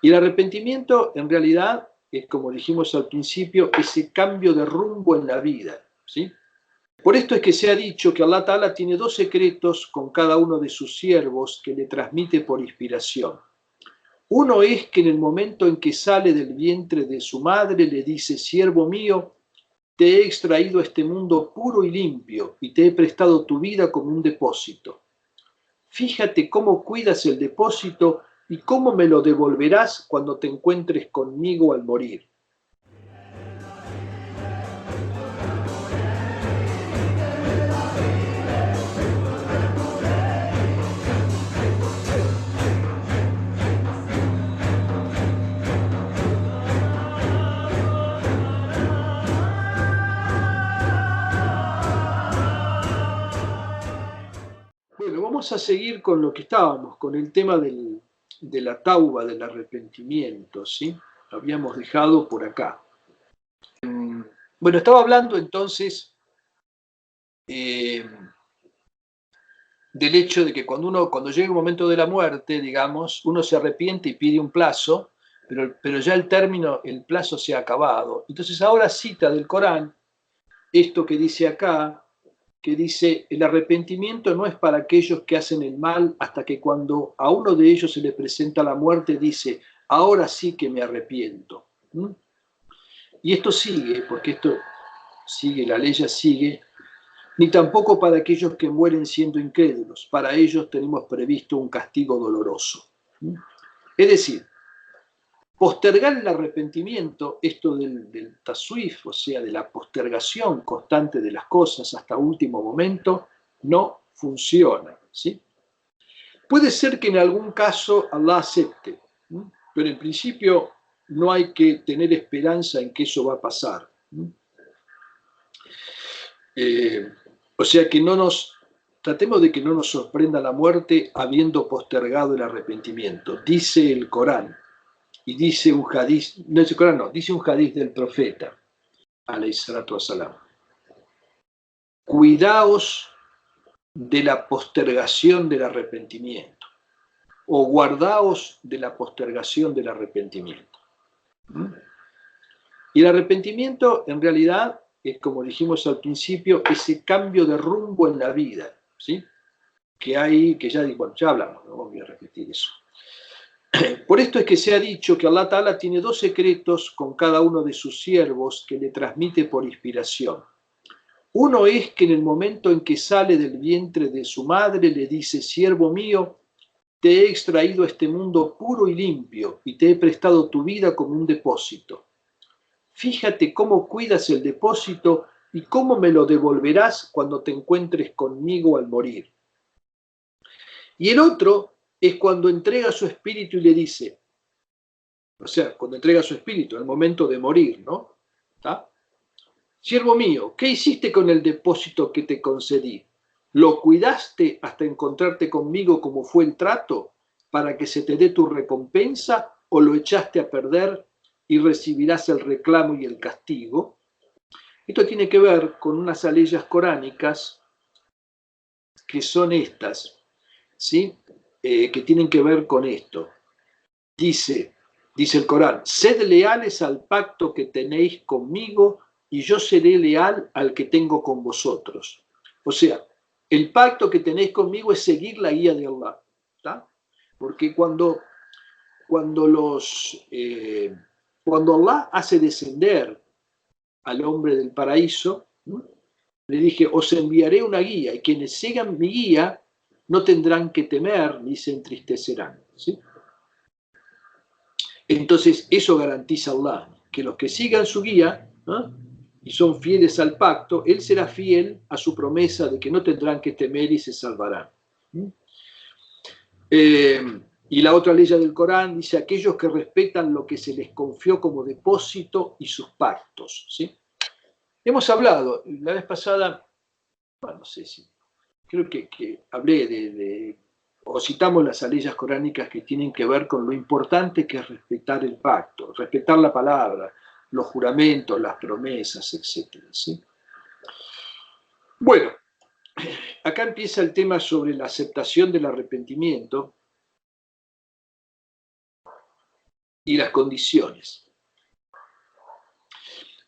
Y el arrepentimiento, en realidad, es, como dijimos al principio, ese cambio de rumbo en la vida, ¿sí? Por esto es que se ha dicho que Allah Ta'ala tiene dos secretos con cada uno de sus siervos que le transmite por inspiración. Uno es que en el momento en que sale del vientre de su madre le dice: siervo mío, te he extraído a este mundo puro y limpio y te he prestado tu vida como un depósito. Fíjate cómo cuidas el depósito y cómo me lo devolverás cuando te encuentres conmigo al morir. Bueno, vamos a seguir con lo que estábamos, con el tema de la tauba, del arrepentimiento, ¿sí? Lo habíamos dejado por acá. Bueno, estaba hablando entonces del hecho de que cuando llega un momento de la muerte, digamos, uno se arrepiente y pide un plazo, pero ya el plazo se ha acabado. Entonces ahora cita del Corán esto que dice acá, que dice: el arrepentimiento no es para aquellos que hacen el mal, hasta que cuando a uno de ellos se le presenta la muerte dice: ahora sí que me arrepiento. Y esto sigue, porque esto sigue, la ley ya sigue, ni tampoco para aquellos que mueren siendo incrédulos. Para ellos tenemos previsto un castigo doloroso. Es decir, postergar el arrepentimiento, esto del taswif, o sea, de la postergación constante de las cosas hasta último momento, no funciona, ¿sí? Puede ser que en algún caso Allah acepte, pero en principio no hay que tener esperanza en que eso va a pasar. O sea que tratemos de que no nos sorprenda la muerte habiendo postergado el arrepentimiento. Dice el Corán, y dice un hadiz, no es el Corán, no, dice un hadiz del profeta, alayhi salatu wasalam: cuidaos de la postergación del arrepentimiento, o guardaos de la postergación del arrepentimiento. Y el arrepentimiento, en realidad, es, como dijimos al principio, ese cambio de rumbo en la vida, ¿sí? Que ya hablamos, no voy a repetir eso. Por esto es que se ha dicho que Allah Ta'ala tiene dos secretos con cada uno de sus siervos que le transmite por inspiración. Uno es que en el momento en que sale del vientre de su madre le dice: siervo mío, te he extraído a este mundo puro y limpio y te he prestado tu vida como un depósito. Fíjate cómo cuidas el depósito y cómo me lo devolverás cuando te encuentres conmigo al morir. Y el otro es cuando entrega su espíritu y le dice, o sea, cuando entrega su espíritu, en el momento de morir, ¿no? ¿Está? Siervo mío, ¿qué hiciste con el depósito que te concedí? ¿Lo cuidaste hasta encontrarte conmigo como fue el trato, para que se te dé tu recompensa, o lo echaste a perder y recibirás el reclamo y el castigo? Esto tiene que ver con unas aleyas coránicas que son estas, ¿sí? Que tienen que ver con esto. Dice el Corán: sed leales al pacto que tenéis conmigo y yo seré leal al que tengo con vosotros. O sea, el pacto que tenéis conmigo es seguir la guía de Allah, ¿tá? Porque cuando Allah hace descender al hombre del paraíso, ¿no?, le dije: os enviaré una guía, y quienes sigan mi guía no tendrán que temer ni se entristecerán, ¿sí? Entonces eso garantiza Allah, que los que sigan su guía, ¿no?, y son fieles al pacto, Él será fiel a su promesa de que no tendrán que temer y se salvarán. Y la otra ley del Corán dice: aquellos que respetan lo que se les confió como depósito y sus pactos, ¿sí? Hemos hablado la vez pasada, bueno, no sé si, creo que hablé o citamos las aleyas coránicas que tienen que ver con lo importante que es respetar el pacto, respetar la palabra, los juramentos, las promesas, etc., ¿sí? Bueno, acá empieza el tema sobre la aceptación del arrepentimiento. y las condiciones.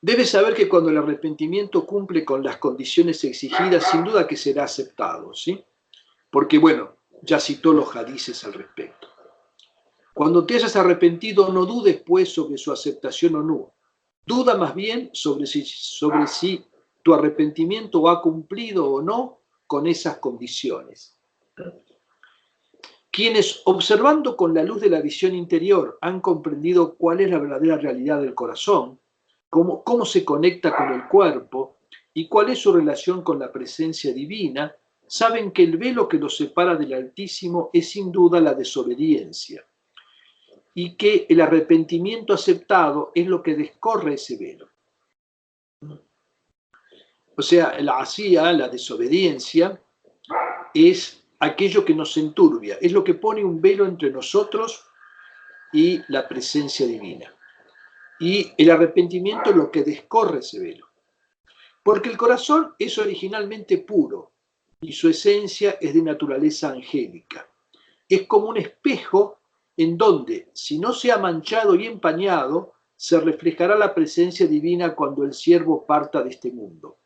Debes saber que cuando el arrepentimiento cumple con las condiciones exigidas, sin duda que será aceptado, ¿sí? Porque, bueno, ya citó los hadices al respecto. Cuando te hayas arrepentido, no dudes, pues, sobre su aceptación o no. Duda más bien sobre si tu arrepentimiento ha cumplido o no con esas condiciones. Quienes, observando con la luz de la visión interior, han comprendido cuál es la verdadera realidad del corazón, cómo se conecta con el cuerpo y cuál es su relación con la presencia divina, saben que el velo que los separa del Altísimo es sin duda la desobediencia y que el arrepentimiento aceptado es lo que descorre ese velo. O sea, la asía, la desobediencia, es aquello que nos enturbia, es lo que pone un velo entre nosotros y la presencia divina. Y el arrepentimiento es lo que descorre ese velo. Porque el corazón es originalmente puro y su esencia es de naturaleza angélica. Es como un espejo en donde, si no se ha manchado y empañado, se reflejará la presencia divina cuando el siervo parta de este mundo.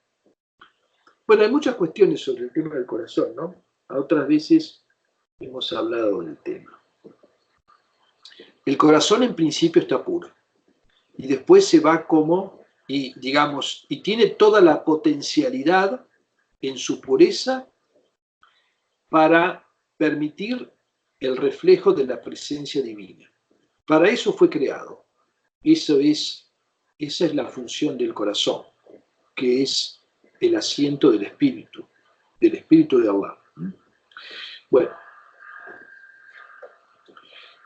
Bueno, hay muchas cuestiones sobre el tema del corazón, ¿no? A otras veces hemos hablado del tema. El corazón en principio está puro y después se va como, y tiene toda la potencialidad en su pureza para permitir el reflejo de la presencia divina. Para eso fue creado. Esa es la función del corazón, que es el asiento del Espíritu de Allah. Bueno,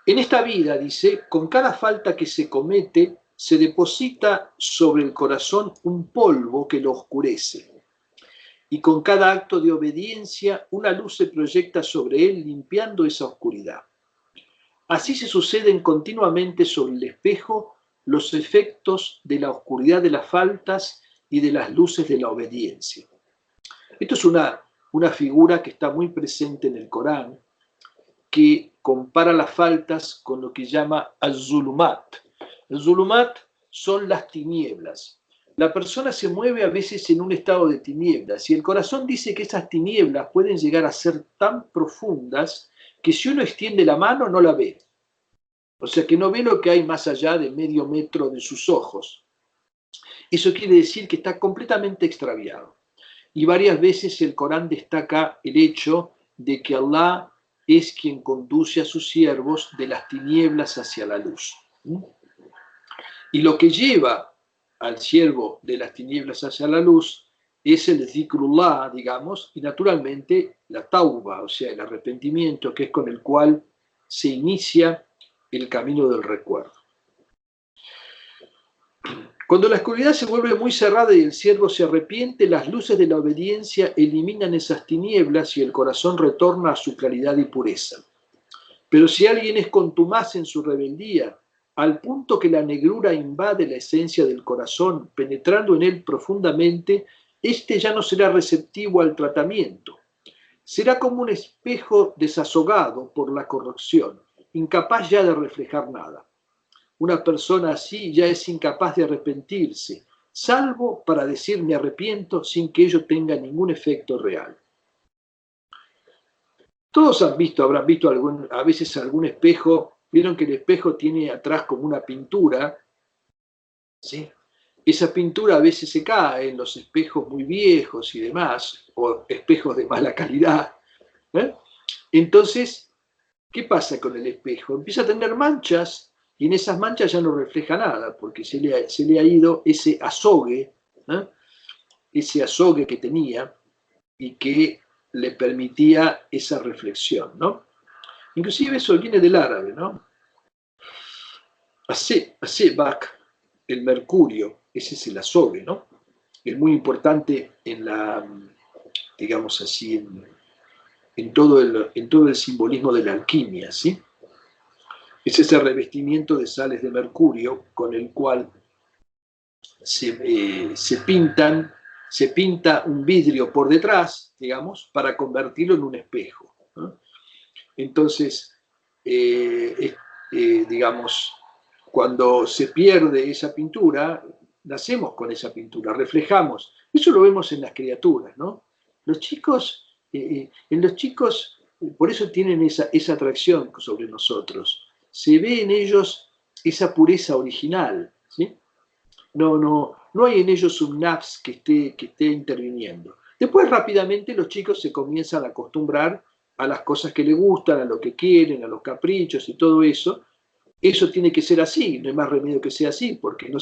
en esta vida, dice, con cada falta que se comete, se deposita sobre el corazón un polvo que lo oscurece. Y con cada acto de obediencia, una luz se proyecta sobre él, limpiando esa oscuridad. Así se suceden continuamente sobre el espejo los efectos de la oscuridad de las faltas y de las luces de la obediencia. Esto es una figura que está muy presente en el Corán, que compara las faltas con lo que llama al-zulumat. El-zulumat son las tinieblas. La persona se mueve a veces en un estado de tinieblas y el corazón dice que esas tinieblas pueden llegar a ser tan profundas que si uno extiende la mano no la ve. O sea que no ve lo que hay más allá de medio metro de sus ojos. Eso quiere decir que está completamente extraviado. Y varias veces el Corán destaca el hecho de que Allah es quien conduce a sus siervos de las tinieblas hacia la luz. Y lo que lleva al siervo de las tinieblas hacia la luz es el zikrullah, digamos, y naturalmente la tauba, o sea, el arrepentimiento, que es con el cual se inicia el camino del recuerdo. Cuando la oscuridad se vuelve muy cerrada y el siervo se arrepiente, las luces de la obediencia eliminan esas tinieblas y el corazón retorna a su claridad y pureza. Pero si alguien es contumaz en su rebeldía, al punto que la negrura invade la esencia del corazón, penetrando en él profundamente, éste ya no será receptivo al tratamiento. Será como un espejo desazogado por la corrupción, incapaz ya de reflejar nada. Una persona así ya es incapaz de arrepentirse, salvo para decir me arrepiento sin que ello tenga ningún efecto real. Todos habrán visto a veces algún espejo, vieron que el espejo tiene atrás como una pintura, ¿sí? Esa pintura a veces se cae en los espejos muy viejos y demás, o espejos de mala calidad. Entonces, ¿qué pasa con el espejo? Empieza a tener manchas y en esas manchas ya no refleja nada, porque se le ha ido ese azogue que tenía y que le permitía esa reflexión, ¿no? Inclusive eso viene del árabe, ¿no? Asebak, el mercurio, ese es el azogue, ¿no? Es muy importante en la, digamos así, en todo el simbolismo de la alquimia, ¿sí? Es ese revestimiento de sales de mercurio con el cual se pinta un vidrio por detrás, digamos, para convertirlo en un espejo, ¿no? Entonces, digamos, Cuando se pierde esa pintura, nacemos con esa pintura, reflejamos. Eso lo vemos en las criaturas, ¿no? Los chicos, en los chicos, por eso tienen esa atracción sobre nosotros. Se ve en ellos esa pureza original, ¿sí? No hay en ellos un nafs que esté interviniendo. Después rápidamente los chicos se comienzan a acostumbrar a las cosas que les gustan, a lo que quieren, a los caprichos y todo eso. Eso tiene que ser así, no hay más remedio que sea así, porque no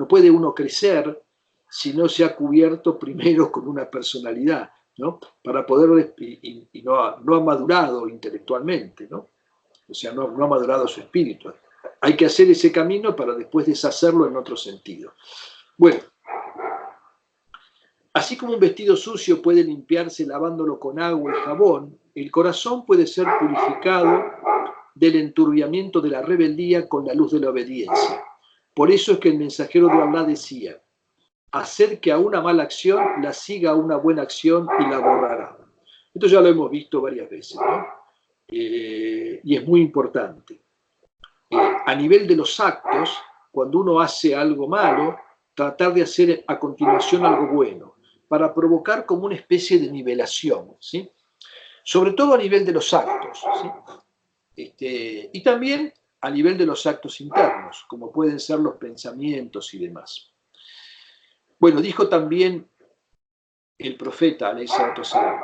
puede uno crecer si no se ha cubierto primero con una personalidad, ¿no? Para poder, y no ha madurado intelectualmente, ¿no? O sea, no ha madurado su espíritu. Hay que hacer ese camino para después deshacerlo en otro sentido. Bueno, así como un vestido sucio puede limpiarse lavándolo con agua y jabón, el corazón puede ser purificado del enturbiamiento de la rebeldía con la luz de la obediencia. Por eso es que el mensajero de Allah decía: hacer que a una mala acción la siga una buena acción y la borrará. Esto ya lo hemos visto varias veces, ¿no? Y es muy importante. A nivel de los actos, cuando uno hace algo malo, tratar de hacer a continuación algo bueno, para provocar como una especie de nivelación, ¿sí? Sobre todo a nivel de los actos, ¿sí? Y también a nivel de los actos internos, como pueden ser los pensamientos y demás. Bueno, dijo también el profeta, alayhi salatu wassalam,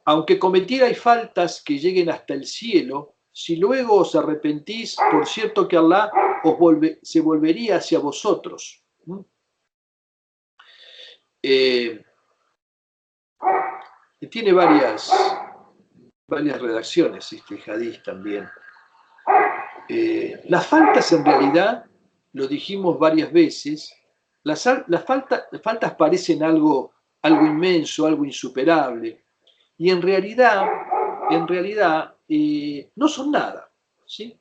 aunque cometierais faltas que lleguen hasta el cielo, si luego os arrepentís, por cierto que Allah se volvería hacia vosotros. Tiene varias redacciones este hadiz también. Las faltas en realidad, lo dijimos varias veces, las faltas parecen algo inmenso, algo insuperable, y en realidad no son nada, ¿sí?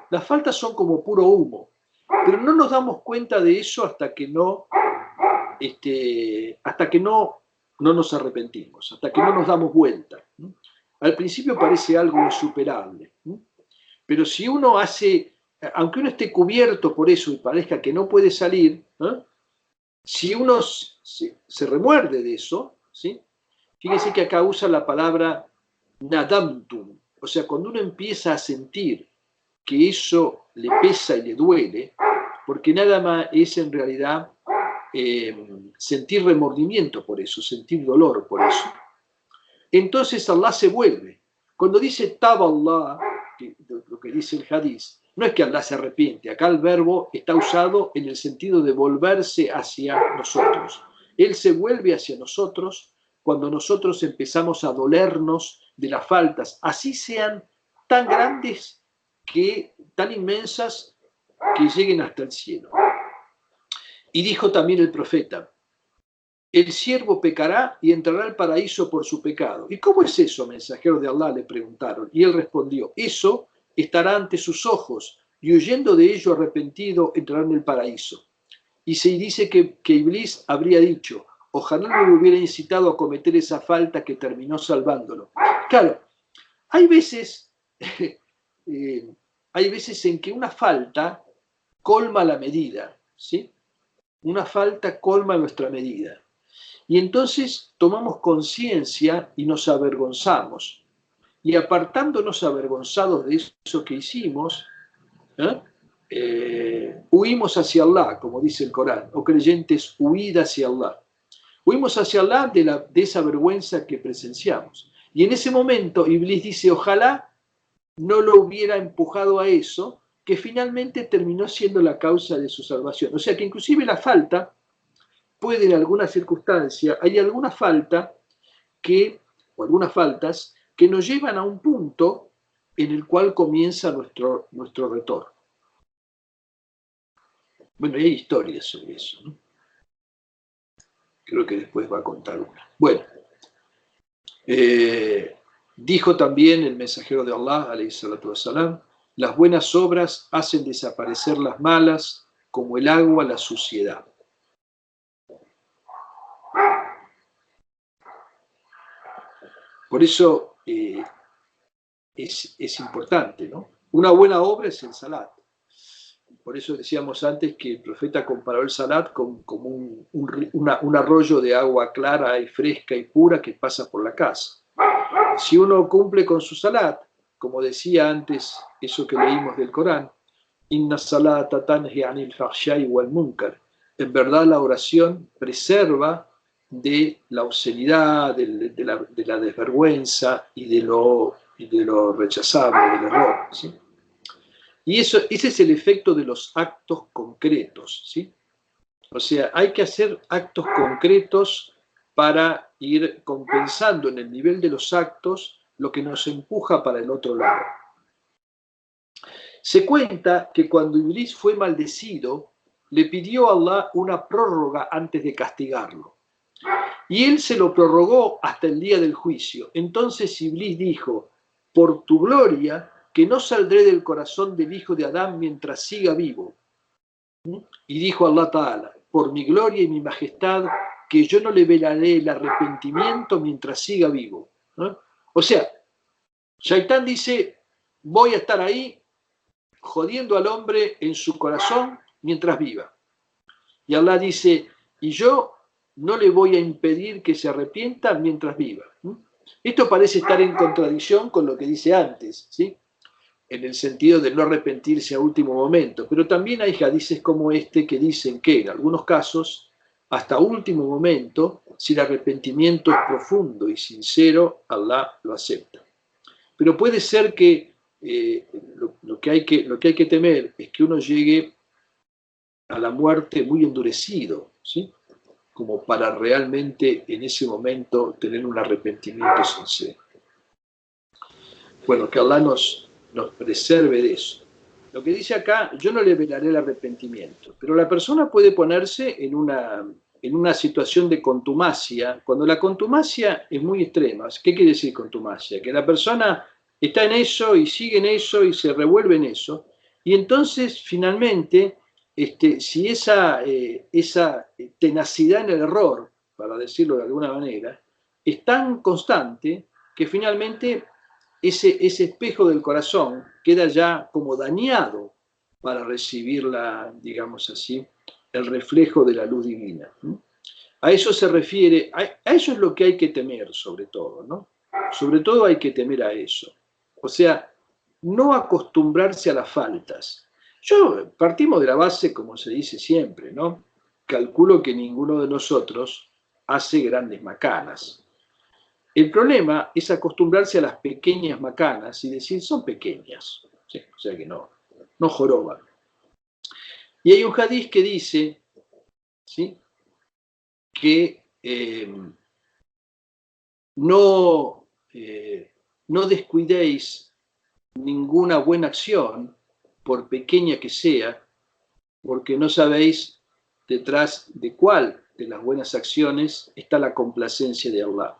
Las faltas son como puro humo, pero no nos damos cuenta de eso hasta que no nos arrepentimos, hasta que no nos damos vuelta. Al principio parece algo insuperable, pero si uno aunque uno esté cubierto por eso y parezca que no puede salir, si uno se remuerde de eso, ¿sí? Fíjense que acá usa la palabra nadamtum, o sea, cuando uno empieza a sentir que eso le pesa y le duele, porque nada más es en realidad sentir remordimiento por eso, sentir dolor por eso. Entonces Allah se vuelve. Cuando dice taballah, lo que dice el hadiz, no es que Allah se arrepiente, acá el verbo está usado en el sentido de volverse hacia nosotros. Él se vuelve hacia nosotros cuando nosotros empezamos a dolernos de las faltas, así sean tan grandes, tan inmensas, que lleguen hasta el cielo. Y dijo también el profeta: el siervo pecará y entrará al paraíso por su pecado. ¿Y cómo es eso, mensajero de Allah?, le preguntaron. Y él respondió: eso estará ante sus ojos, y huyendo de ello arrepentido entrará en el paraíso. Y se dice que Iblis habría dicho: ojalá no le hubiera incitado a cometer esa falta que terminó salvándolo. Claro, hay veces en que una falta colma la medida, ¿sí? Una falta colma nuestra medida. Y entonces tomamos conciencia y nos avergonzamos. Y apartándonos avergonzados de eso que hicimos, huimos hacia Allah, como dice el Corán, o creyentes, huid hacia Allah. Huimos hacia Allah de esa vergüenza que presenciamos. Y en ese momento Iblis dice: ojalá no lo hubiera empujado a eso, que finalmente terminó siendo la causa de su salvación. O sea que inclusive la falta puede en alguna circunstancia, hay alguna falta o algunas faltas que nos llevan a un punto en el cual comienza nuestro retorno. Bueno, hay historias sobre eso, ¿no? Creo que después va a contar una. Bueno, dijo también el mensajero de Allah, alayhi salatu wassalam, las buenas obras hacen desaparecer las malas como el agua la suciedad. Por eso es importante, ¿no? Una buena obra es el salat. Por eso decíamos antes que el profeta comparó el salat como un arroyo de agua clara y fresca y pura que pasa por la casa. Si uno cumple con su salat, como decía antes eso que leímos del Corán, Inna salata tanhi anil fahshay wal munkar. En verdad la oración preserva de la obscenidad, de la desvergüenza y de lo rechazable, del error, ¿sí? Y ese es el efecto de los actos concretos, ¿sí? O sea, hay que hacer actos concretos para ir compensando en el nivel de los actos lo que nos empuja para el otro lado. Se cuenta que cuando Iblis fue maldecido, le pidió a Allah una prórroga antes de castigarlo. Y él se lo prorrogó hasta el día del juicio. Entonces Iblis dijo, por tu gloria, que no saldré del corazón del hijo de Adán mientras siga vivo. Y dijo Allah Ta'ala, por mi gloria y mi majestad, que yo no le velaré el arrepentimiento mientras siga vivo. ¿No? O sea, Shaitán dice, voy a estar ahí jodiendo al hombre en su corazón mientras viva. Y Allah dice, y yo no le voy a impedir que se arrepienta mientras viva. Esto parece estar en contradicción con lo que dice antes, ¿sí? En el sentido de no arrepentirse a último momento. Pero también hay hadices como este que dicen que en algunos casos, hasta último momento, si el arrepentimiento es profundo y sincero, Allah lo acepta. Pero puede ser que lo que hay que temer es que uno llegue a la muerte muy endurecido, ¿sí? Como para realmente en ese momento tener un arrepentimiento sincero. Bueno, que Allah nos preserve de eso. Lo que dice acá, yo no le velaré el arrepentimiento, pero la persona puede ponerse en una situación de contumacia, cuando la contumacia es muy extrema. ¿Qué quiere decir contumacia? Que la persona está en eso y sigue en eso y se revuelve en eso, y entonces finalmente, si esa tenacidad en el error, para decirlo de alguna manera, es tan constante que finalmente ese espejo del corazón queda ya como dañado para recibir digamos así, el reflejo de la luz divina. A eso se refiere, a eso es lo que hay que temer sobre todo, ¿no? Sobre todo hay que temer a eso. O sea, no acostumbrarse a las faltas. Partimos de la base, como se dice siempre, ¿no? Calculo que ninguno de nosotros hace grandes macanas. El problema es acostumbrarse a las pequeñas macanas y decir, son pequeñas, ¿sí? O sea que no joroban. Y hay un hadiz que dice, ¿sí?, que no descuidéis ninguna buena acción, por pequeña que sea, porque no sabéis detrás de cuál de las buenas acciones está la complacencia de Allah.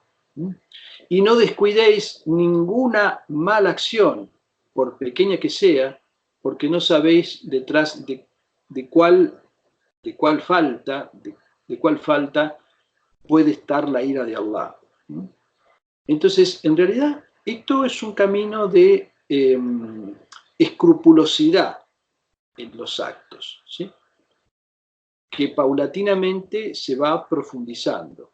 Y no descuidéis ninguna mala acción, por pequeña que sea, porque no sabéis detrás de cuál falta puede estar la ira de Allah. Entonces, en realidad, esto es un camino de escrupulosidad en los actos, ¿sí?, que paulatinamente se va profundizando.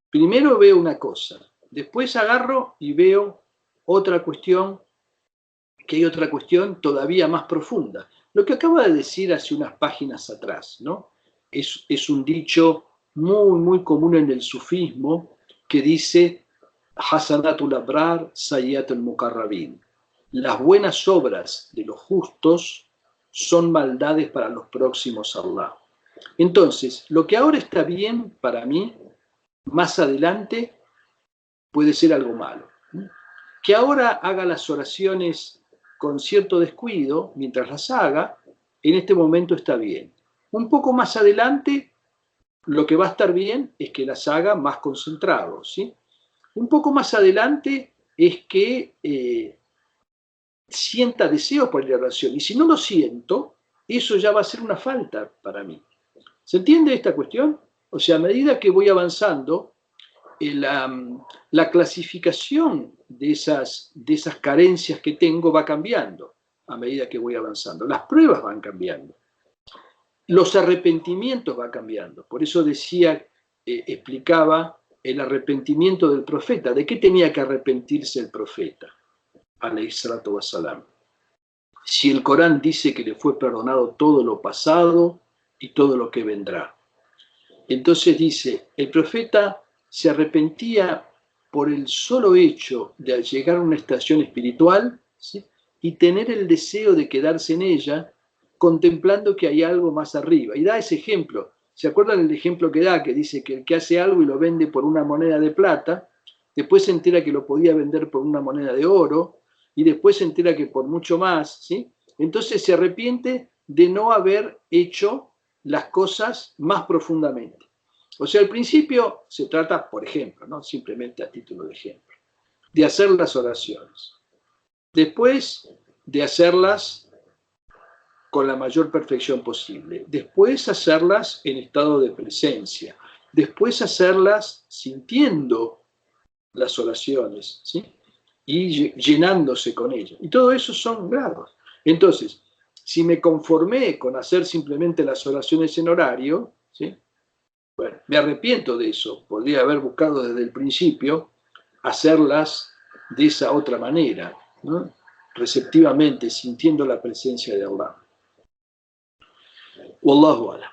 Primero veo una cosa, después agarro y veo otra cuestión, que hay otra cuestión todavía más profunda. Lo que acaba de decir hace unas páginas atrás, ¿no? Es un dicho muy, muy común en el sufismo que dice Hasanatul Abrar, Sayyatul Muqarrabin. Las buenas obras de los justos son maldades para los próximos a Allah. Entonces, lo que ahora está bien para mí, más adelante puede ser algo malo. Que ahora haga las oraciones con cierto descuido, mientras las haga, en este momento está bien. Un poco más adelante, lo que va a estar bien es que las haga más concentrado, ¿sí? Un poco más adelante es que sienta deseo por la oración. Y si no lo siento, eso ya va a ser una falta para mí. ¿Se entiende esta cuestión? O sea, a medida que voy avanzando, la clasificación de esas carencias que tengo va cambiando a medida que voy avanzando. Las pruebas van cambiando. Los arrepentimientos van cambiando. Por eso decía, explicaba el arrepentimiento del profeta. ¿De qué tenía que arrepentirse el profeta? Alayhi salatu wassalam. Si el Corán dice que le fue perdonado todo lo pasado y todo lo que vendrá. Entonces dice, el profeta se arrepentía por el solo hecho de llegar a una estación espiritual, ¿sí?, y tener el deseo de quedarse en ella, contemplando que hay algo más arriba. Y da ese ejemplo. ¿Se acuerdan el ejemplo que da? Que dice que el que hace algo y lo vende por una moneda de plata, después se entera que lo podía vender por una moneda de oro, y después se entera que por mucho más, ¿sí? Entonces se arrepiente de no haber hecho las cosas más profundamente. O sea, al principio se trata, por ejemplo, ¿no?, simplemente a título de ejemplo, de hacer las oraciones. Después de hacerlas con la mayor perfección posible. Después hacerlas en estado de presencia. Después hacerlas sintiendo las oraciones, ¿sí?, y llenándose con ellas. Y todo eso son grados. Entonces, si me conformé con hacer simplemente las oraciones en horario, ¿sí?, bueno, me arrepiento de eso. Podría haber buscado desde el principio hacerlas de esa otra manera, ¿no?, receptivamente, sintiendo la presencia de Allah. Wallahu a'lam.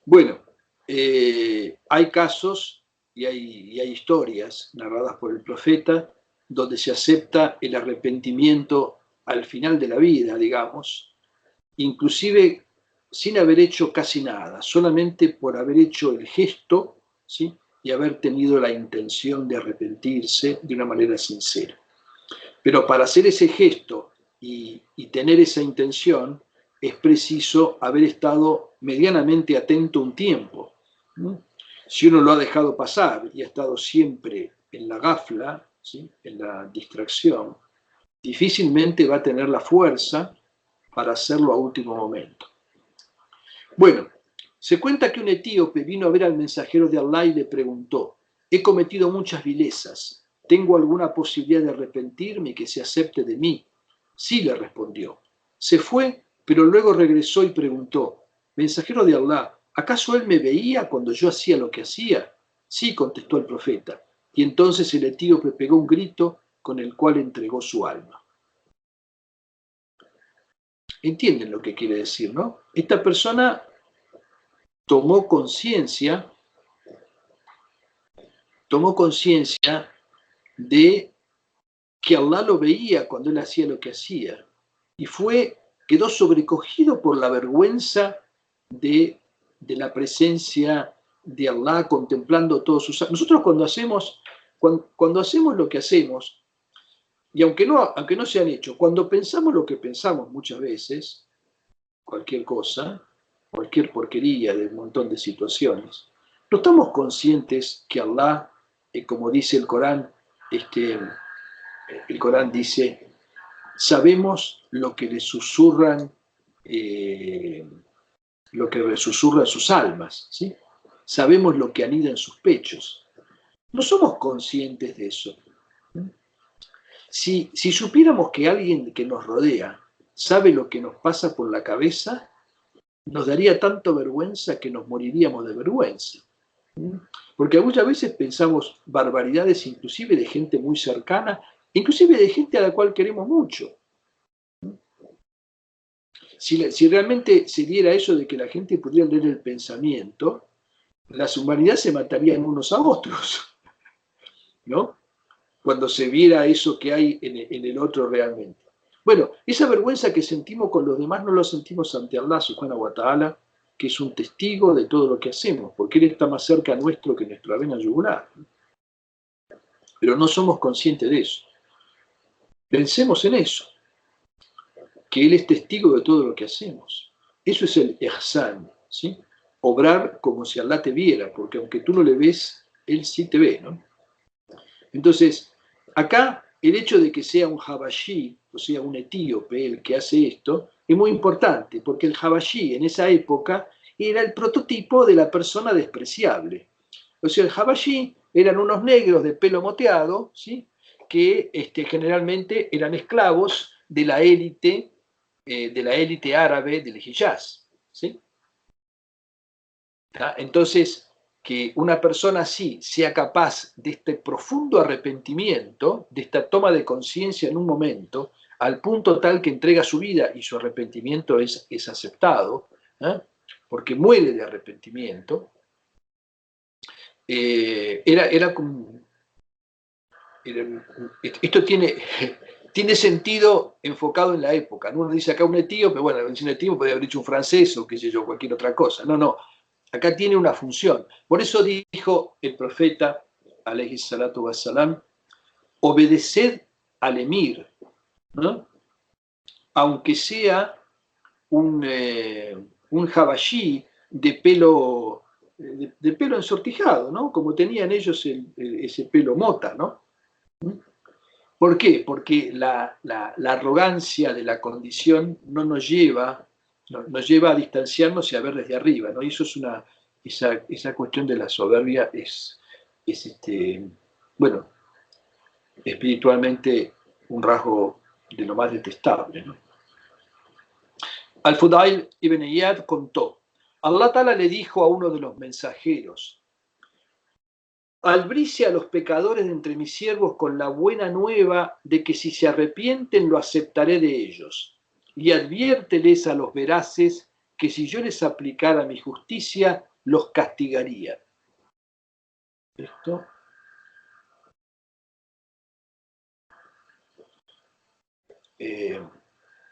Bueno, hay casos y hay historias narradas por el profeta donde se acepta el arrepentimiento al final de la vida, digamos, inclusive sin haber hecho casi nada, solamente por haber hecho el gesto, ¿sí?, y haber tenido la intención de arrepentirse de una manera sincera. Pero para hacer ese gesto y tener esa intención, es preciso haber estado medianamente atento un tiempo. Si uno lo ha dejado pasar y ha estado siempre en la gafla, ¿sí?, en la distracción, difícilmente va a tener la fuerza para hacerlo a último momento. Bueno, se cuenta que un etíope vino a ver al mensajero de Allah y le preguntó: he cometido muchas vilezas, ¿tengo alguna posibilidad de arrepentirme y que se acepte de mí? Sí, le respondió. Se fue, pero luego regresó y preguntó: mensajero de Allah, ¿acaso él me veía cuando yo hacía lo que hacía? Sí, contestó el profeta. Y entonces el etíope pegó un grito con el cual entregó su alma. ¿Entienden lo que quiere decir, no? Esta persona tomó conciencia de que Allah lo veía cuando él hacía lo que hacía, y quedó sobrecogido por la vergüenza de la presencia de Allah, contemplando todos sus actos. Nosotros cuando hacemos lo que hacemos, y aunque no se han hecho, cuando pensamos lo que pensamos muchas veces, cualquier cosa, cualquier porquería de un montón de situaciones, no estamos conscientes que Allah, como dice el Corán, el Corán dice, sabemos lo que le susurran sus almas, ¿sí? Sabemos lo que anida en sus pechos. No somos conscientes de eso. Si supiéramos que alguien que nos rodea sabe lo que nos pasa por la cabeza, nos daría tanto vergüenza que nos moriríamos de vergüenza. Porque muchas veces pensamos barbaridades inclusive de gente muy cercana, inclusive de gente a la cual queremos mucho. Si realmente se diera eso de que la gente pudiera leer el pensamiento, las humanidades se matarían unos a otros, ¿no? Cuando se viera eso que hay en el otro realmente. Bueno, esa vergüenza que sentimos con los demás no lo sentimos ante Allah subhanahu wa ta'ala, que es un testigo de todo lo que hacemos, porque Él está más cerca nuestro que nuestra vena yugular. Pero no somos conscientes de eso. Pensemos en eso, que Él es testigo de todo lo que hacemos. Eso es el ihsan, ¿sí? Obrar como si Allah te viera, porque aunque tú no le ves, Él sí te ve, ¿no? Entonces, acá el hecho de que sea un habashi, o sea, un etíope el que hace esto, es muy importante, porque el habashi en esa época era el prototipo de la persona despreciable. O sea, el habashi eran unos negros de pelo moteado, ¿sí?, que generalmente eran esclavos de la élite árabe del Hijaz, ¿sí? Entonces, que una persona así sea capaz de este profundo arrepentimiento, de esta toma de conciencia en un momento, al punto tal que entrega su vida y su arrepentimiento es aceptado, porque muere de arrepentimiento, era como... Esto tiene sentido enfocado en la época. Uno dice acá un etíope, bueno, un etíope podría haber dicho un francés o qué sé yo, cualquier otra cosa. No, no. Acá tiene una función. Por eso dijo el profeta, alayhi salatu wassalam, obedeced al emir, ¿no? Aunque sea un habashí de pelo ensortijado, ¿no? Como tenían ellos ese pelo mota, ¿no? ¿Por qué? Porque la arrogancia de la condición no nos lleva a distanciarnos y a ver desde arriba, ¿no? Y eso es esa cuestión de la soberbia es bueno, espiritualmente un rasgo de lo más detestable, ¿no? Al-Fudail ibn Iyad contó, Allah Ta'ala le dijo a uno de los mensajeros, albrice a los pecadores de entre mis siervos con la buena nueva de que si se arrepienten lo aceptaré de ellos, y adviérteles a los veraces que si yo les aplicara mi justicia, los castigaría.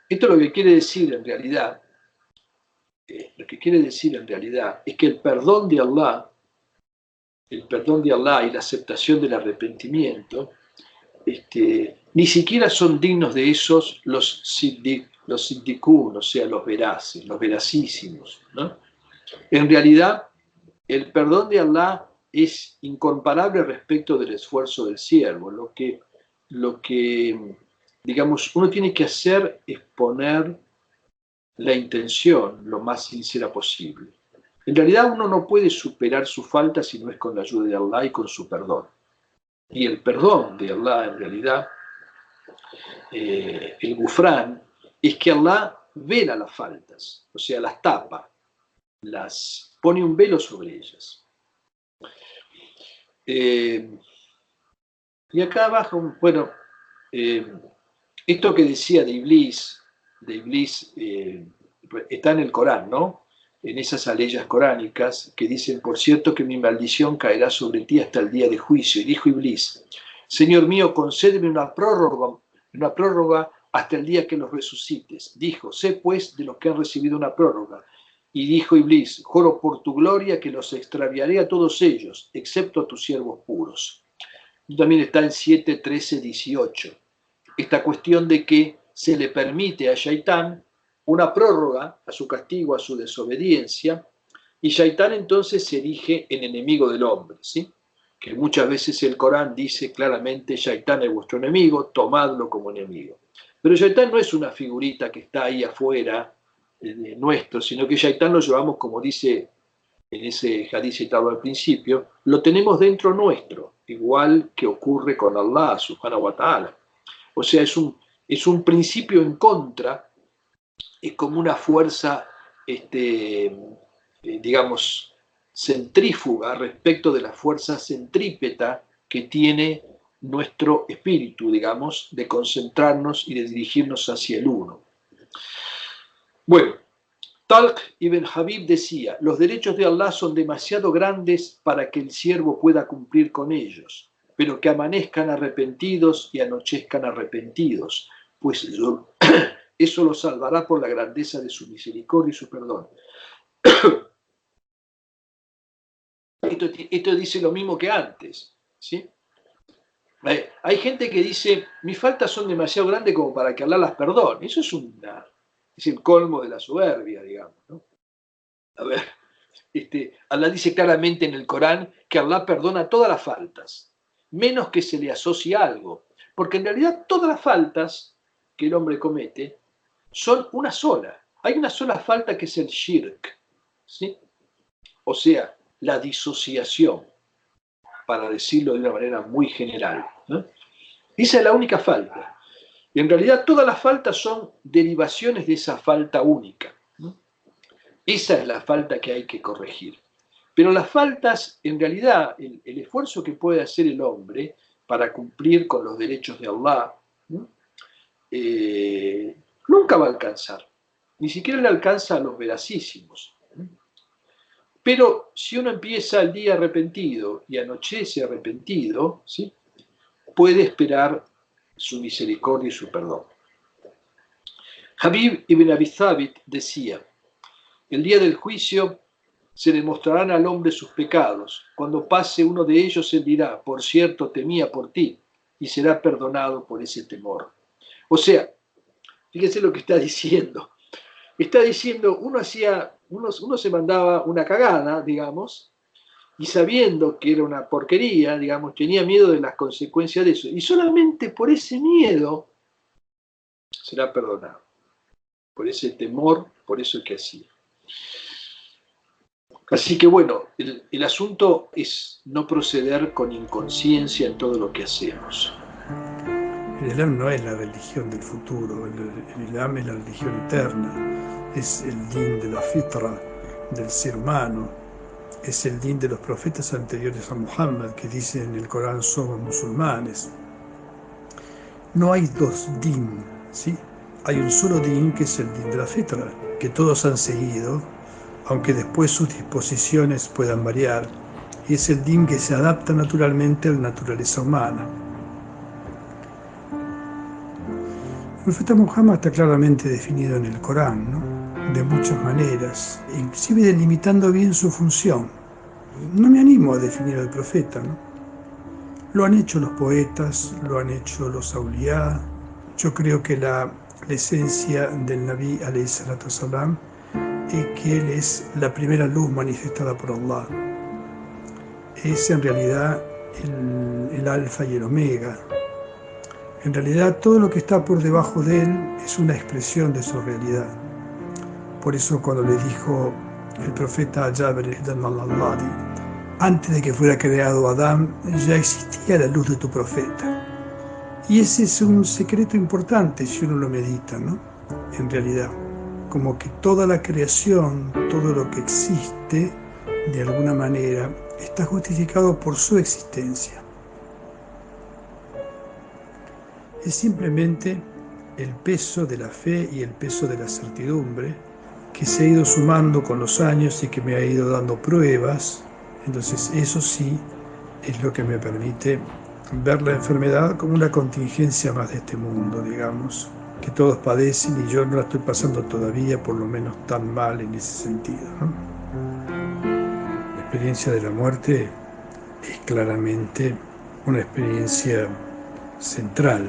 Esto lo que quiere decir en realidad, es que el perdón de Allah y la aceptación del arrepentimiento, ni siquiera son dignos de esos los siddikun, o sea, los veraces, los veracísimos, ¿no? En realidad, el perdón de Allah es incomparable respecto del esfuerzo del siervo. Lo que, digamos, uno tiene que hacer es poner la intención lo más sincera posible. En realidad uno no puede superar su falta si no es con la ayuda de Allah y con su perdón. Y el perdón de Allah, en realidad, el gufrán, es que Allah vela las faltas, o sea, las tapa, las pone un velo sobre ellas. Y acá abajo, bueno, esto que decía de Iblis está en el Corán, ¿no? En esas aleyas coránicas que dicen, por cierto que mi maldición caerá sobre ti hasta el día de juicio. Y dijo Iblis, Señor mío, concédeme una prórroga hasta el día que los resucites. Dijo, sé pues de los que han recibido una prórroga. Y dijo Iblis, juro por tu gloria que los extraviaré a todos ellos, excepto a tus siervos puros. Y también está en 7, 13, 18. Esta cuestión de que se le permite a Shaitán una prórroga a su castigo, a su desobediencia, y Shaitán entonces se erige en enemigo del hombre, ¿sí? Que muchas veces el Corán dice claramente, Shaitán es vuestro enemigo, tomadlo como enemigo. Pero Shaitán no es una figurita que está ahí afuera nuestro, sino que Shaitán lo llevamos, como dice en ese hadith citado al principio, lo tenemos dentro nuestro, igual que ocurre con Allah, subhanahu wa ta'ala. O sea, es un principio en contra, es como una fuerza, digamos, centrífuga respecto de la fuerza centrípeta que tiene nuestro espíritu, digamos, de concentrarnos y de dirigirnos hacia el uno. Bueno, Talq ibn Habib decía, los derechos de Allah son demasiado grandes para que el siervo pueda cumplir con ellos, pero que amanezcan arrepentidos y anochezcan arrepentidos, pues eso lo salvará por la grandeza de su misericordia y su perdón. Esto dice lo mismo que antes, ¿sí? Hay gente que dice, mis faltas son demasiado grandes como para que Allah las perdone. Eso es el colmo de la soberbia, digamos, ¿no? A ver, Allah dice claramente en el Corán que Allah perdona todas las faltas, menos que se le asocie algo, porque en realidad todas las faltas que el hombre comete son una sola. Hay una sola falta que es el shirk, ¿sí? O sea, la disociación, para decirlo de una manera muy general, ¿no? Esa es la única falta. Y en realidad todas las faltas son derivaciones de esa falta única, ¿no? Esa es la falta que hay que corregir. Pero las faltas, en realidad, el esfuerzo que puede hacer el hombre para cumplir con los derechos de Allah, ¿no? Nunca va a alcanzar. Ni siquiera le alcanza a los veracísimos. Pero si uno empieza el día arrepentido y anochece arrepentido, ¿sí?, puede esperar su misericordia y su perdón. Habib ibn Abi Thabit decía: el día del juicio se le mostrarán al hombre sus pecados. Cuando pase uno de ellos, él dirá: por cierto, temía por ti, y será perdonado por ese temor. O sea, fíjense lo que está diciendo. Está diciendo, uno se mandaba una cagada, digamos, y sabiendo que era una porquería, digamos, tenía miedo de las consecuencias de eso. Y solamente por ese miedo será perdonado. Por ese temor, por eso que hacía. Así que bueno, el asunto es no proceder con inconsciencia en todo lo que hacemos. El Islam no es la religión del futuro, el Islam es la religión eterna, es el din de la fitra del ser humano, es el din de los profetas anteriores a Muhammad que dicen en el Corán: somos musulmanes. No hay dos din, ¿sí? Hay un solo din, que es el din de la fitra, que todos han seguido, aunque después sus disposiciones puedan variar, y es el din que se adapta naturalmente a la naturaleza humana. El profeta Muhammad está claramente definido en el Corán, ¿no?, de muchas maneras, inclusive delimitando bien su función. No me animo a definir al profeta, ¿no? Lo han hecho los poetas, lo han hecho los auliyá. Yo creo que la esencia del Nabi alayhi salatu wasalam es que él es la primera luz manifestada por Allah. Es en realidad el alfa y el omega. En realidad todo lo que está por debajo de él es una expresión de su realidad. Por eso cuando le dijo el profeta a Jabir ibn al-Alladi: antes de que fuera creado Adán, ya existía la luz de tu profeta. Y ese es un secreto importante si uno lo medita, ¿no? En realidad, como que toda la creación, todo lo que existe, de alguna manera, está justificado por su existencia. Es simplemente el peso de la fe y el peso de la certidumbre que se ha ido sumando con los años y que me ha ido dando pruebas. Entonces eso sí es lo que me permite ver la enfermedad como una contingencia más de este mundo, digamos, que todos padecen y yo no la estoy pasando todavía, por lo menos tan mal en ese sentido, ¿no? La experiencia de la muerte es claramente una experiencia central.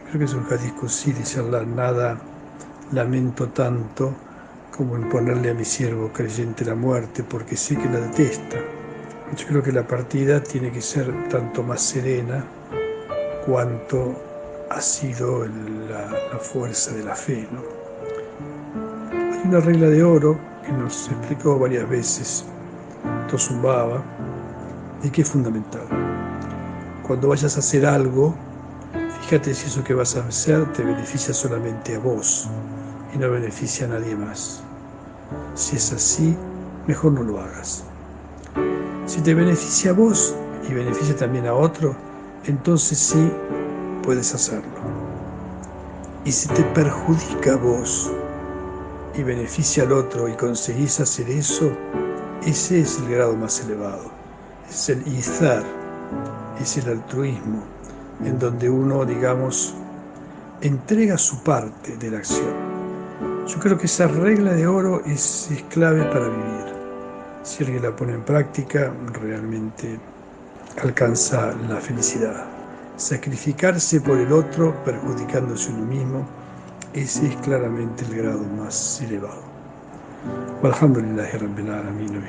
Creo que es un hadith qudsi, dice Allah: nada lamento tanto como en ponerle a mi siervo creyente la muerte, porque sé que la detesta. Yo creo que la partida tiene que ser tanto más serena cuanto ha sido la fuerza de la fe, ¿no? Hay una regla de oro que nos explicó varias veces Tosun Baba y que es fundamental. Cuando vayas a hacer algo, fíjate si eso que vas a hacer te beneficia solamente a vos y no beneficia a nadie más. Si es así, mejor no lo hagas. Si te beneficia a vos y beneficia también a otro, entonces sí puedes hacerlo. Y si te perjudica a vos y beneficia al otro y conseguís hacer eso, ese es el grado más elevado. Es el izar, es el altruismo, en donde uno, digamos, entrega su parte de la acción. Yo creo que esa regla de oro es clave para vivir. Si alguien la pone en práctica, realmente alcanza la felicidad. Sacrificarse por el otro, perjudicándose uno mismo, ese es claramente el grado más elevado. Walhamdulillahi Rabbil Alamin.